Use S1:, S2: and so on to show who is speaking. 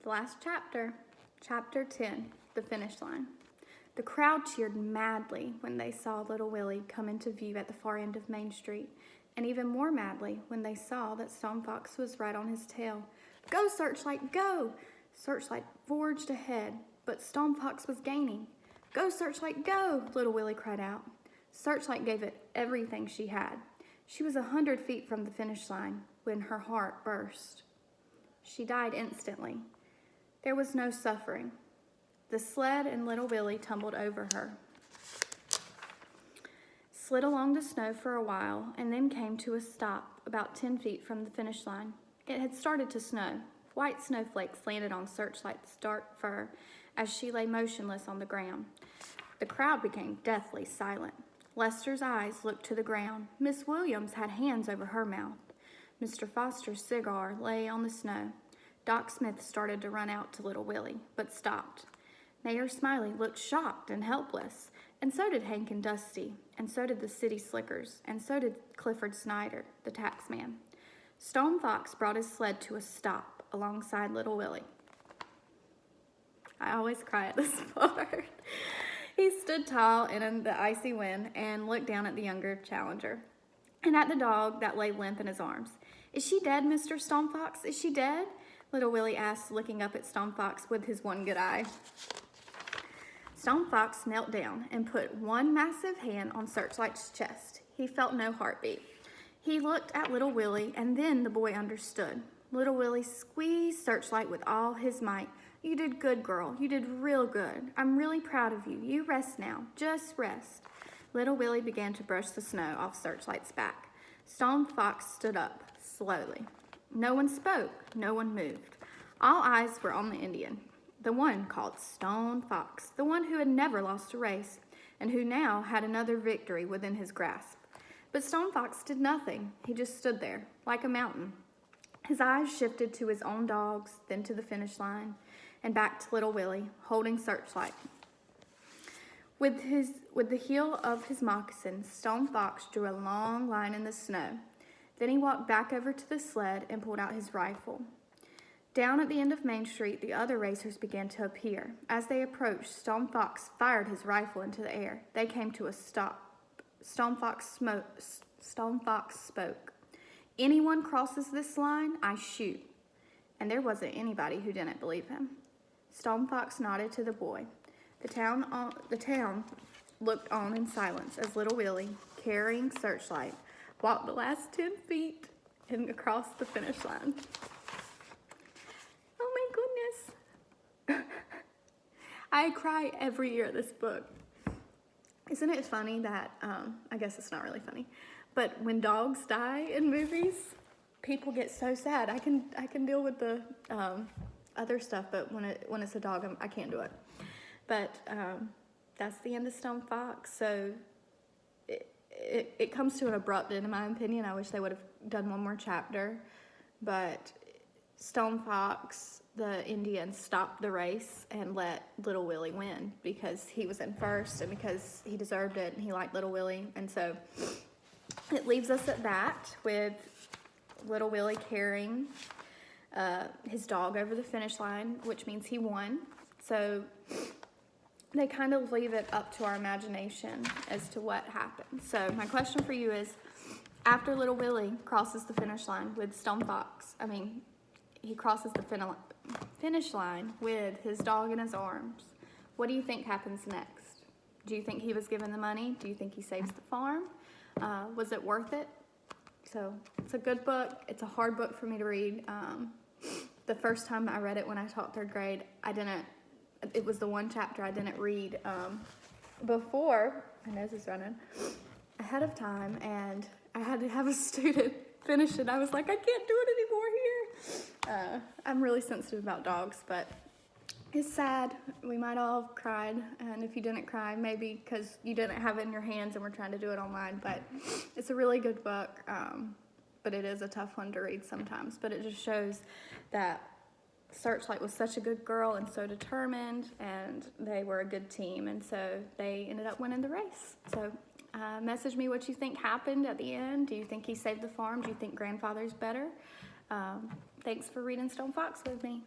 S1: The last chapter, chapter 10, the finish line. The crowd cheered madly when they saw little Willie come into view at the far end of Main Street, and even more madly when they saw that Stone Fox was right on his tail. "Go, Searchlight, go!" Searchlight forged ahead, but Stone Fox was gaining. "Go, Searchlight, go!" little Willie cried out. Searchlight gave it everything she had. She was 100 feet from the finish line when her heart burst. She died instantly. There was no suffering. The sled and little Willie tumbled over her, slid along the snow for a while, and then came to a stop about 10 feet from the finish line. It had started to snow. White snowflakes landed on Searchlight's dark fur as she lay motionless on the ground. The crowd became deathly silent. Lester's eyes looked to the ground. Miss Williams had hands over her mouth. Mr. Foster's cigar lay on the snow. Doc Smith started to run out to little Willie, but stopped. Mayor Smiley looked shocked and helpless, and so did Hank and Dusty, and so did the city slickers, and so did Clifford Snyder, the taxman. Stone Fox brought his sled to a stop alongside little Willie. I always cry at this part. He stood tall in the icy wind and looked down at the younger challenger and at the dog that lay limp in his arms. "Is she dead, Mr. Stone Fox? Is she dead?" little Willie asked, looking up at Stone Fox with his one good eye. Stone Fox knelt down and put one massive hand on Searchlight's chest. He felt no heartbeat. He looked at little Willie, and then the boy understood. Little Willie squeezed Searchlight with all his might. "You did good, girl. You did real good. I'm really proud of you. You rest now. Just rest." Little Willie began to brush the snow off Searchlight's back. Stone Fox stood up, slowly. No one spoke. No one moved. All eyes were on the Indian, the one called Stone Fox, the one who had never lost a race, and who now had another victory within his grasp. But Stone Fox did nothing. He just stood there, like a mountain. His eyes shifted to his own dogs, then to the finish line, and back to little Willie, holding Searchlight. With the heel of his moccasin, Stone Fox drew a long line in the snow. Then he walked back over to the sled and pulled out his rifle. Down at the end of Main Street, the other racers began to appear. As they approached, Stone Fox fired his rifle into the air. They came to a stop. Stone Fox spoke. "Anyone crosses this line, I shoot." And there wasn't anybody who didn't believe him. Stone Fox nodded to the boy. The town looked on in silence as little Willie, carrying Searchlight, walked the last 10 feet and across the finish line. Oh my goodness. I cry every year at this book. Isn't it funny that, I guess it's not really funny, but when dogs die in movies, people get so sad. I can deal with the other stuff, but when it's a dog, I can't do it. But that's the end of Stone Fox. So it comes to an abrupt end, in my opinion. I wish they would have done one more chapter, but Stone Fox, the Indian, stopped the race and let little Willie win because he was in first and because he deserved it and he liked little Willie. And so it leaves us at that with little Willie carrying his dog over the finish line, which means he won. So they kind of leave it up to our imagination as to what happened. So my question for you is, after little Willie crosses the finish line with Stone Fox, he crosses the finish line with his dog in his arms, what do you think happens next? Do you think he was given the money? Do you think he saves the farm? Was it worth it? So it's a good book. It's a hard book for me to read. The first time I read it when I taught third grade, it was the one chapter I didn't read before, my nose is running, ahead of time, and I had to have a student finish it. I was like, I can't do it anymore here. I'm really sensitive about dogs, but it's sad. We might all have cried, and if you didn't cry, maybe because you didn't have it in your hands and we're trying to do it online, but it's a really good book, but it is a tough one to read sometimes. But it just shows that Searchlight was such a good girl and so determined, and they were a good team, and so they ended up winning the race. So message me what you think happened at the end. Do you think he saved the farm? Do you think grandfather's better? Thanks for reading Stone Fox with me.